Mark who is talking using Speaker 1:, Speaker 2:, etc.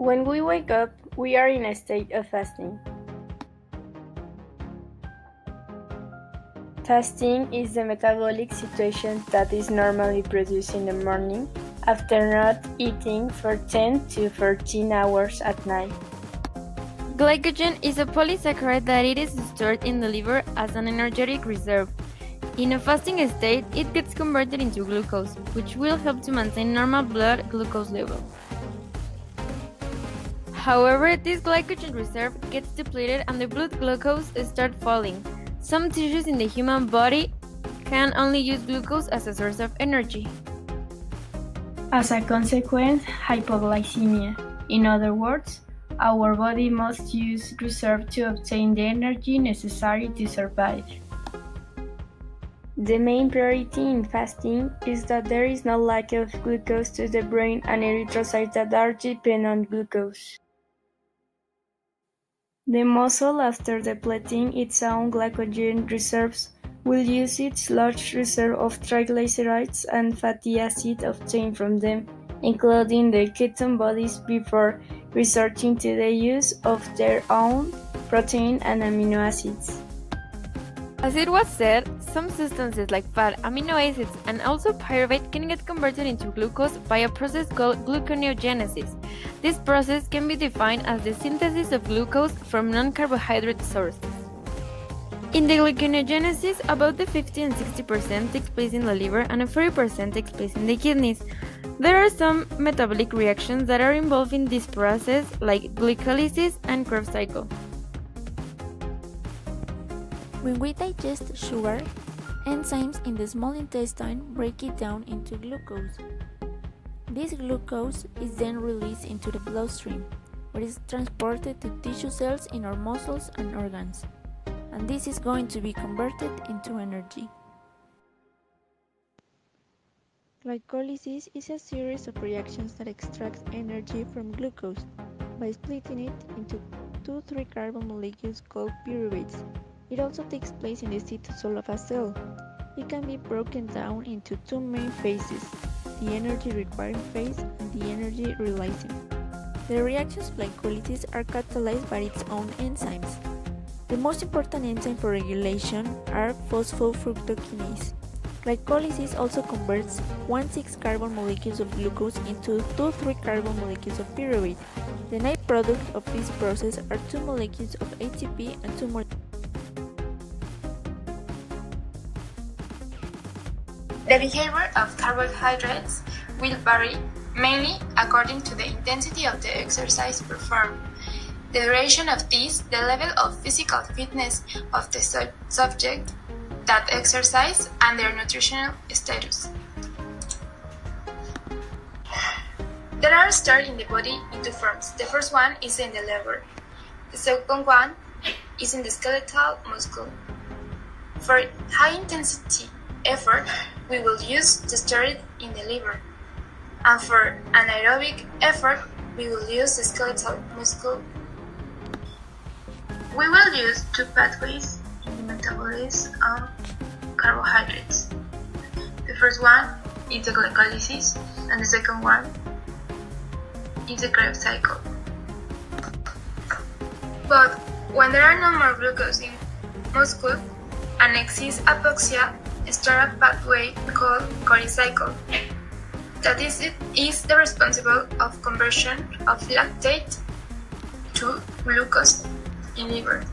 Speaker 1: When we wake up, we are in a state of fasting. Fasting is the metabolic situation that is normally produced in the morning after not eating for 10 to 14 hours at night.
Speaker 2: Glycogen is a polysaccharide that it is stored in the liver as an energetic reserve. In a fasting state, it gets converted into glucose, which will help to maintain normal blood glucose level. However, this glycogen reserve gets depleted and the blood glucose starts falling. Some tissues in the human body can only use glucose as a source of energy.
Speaker 1: As a consequence, hypoglycemia. In other words, our body must use reserve to obtain the energy necessary to survive. The main priority in fasting is that there is no lack of glucose to the brain and erythrocytes that are dependent on glucose. The muscle, after depleting its own glycogen reserves, will use its large reserve of triglycerides and fatty acids obtained from them, including the ketone bodies, before resorting to the use of their own protein and amino acids.
Speaker 2: As it was said, some substances like fat, amino acids, and also pyruvate can get converted into glucose by a process called gluconeogenesis. This process can be defined as the synthesis of glucose from non-carbohydrate sources. In the gluconeogenesis, about the 50 and 60% takes place in the liver and 40% takes place in the kidneys. There are some metabolic reactions that are involved in this process, like glycolysis and Krebs cycle.
Speaker 3: When we digest sugar, enzymes in the small intestine break it down into glucose. This glucose is then released into the bloodstream, where it is transported to tissue cells in our muscles and organs, and this is going to be converted into energy. Glycolysis is a series of reactions that extract energy from glucose by splitting it into two 3-carbon molecules called pyruvates. It also takes place in the cytosol of a cell. It can be broken down into two main phases, the energy requiring phase and the energy releasing. The reactions of glycolysis are catalyzed by its own enzymes. The most important enzyme for regulation are phosphofructokinase. Glycolysis also converts 1 6-carbon molecules of glucose into two 3-carbon molecules of pyruvate. The net product of this process are 2 molecules of ATP and 2 more.
Speaker 4: The behavior of carbohydrates will vary mainly according to the intensity of the exercise performed, the duration of this, the level of physical fitness of the subject that exercise, and their nutritional status. There are stored in the body in two forms. The first one is in the liver. The second one is in the skeletal muscle. For high-intensity effort, we will use to store it in the liver, and for anaerobic effort, we will use the skeletal muscle. We will use two pathways in the metabolism of carbohydrates. The first one is the glycolysis, and the second one is the Krebs cycle. But when there are no more glucose in muscle and exists hypoxia, start a pathway called Krebs cycle. That is the responsible of conversion of lactate to glucose in liver.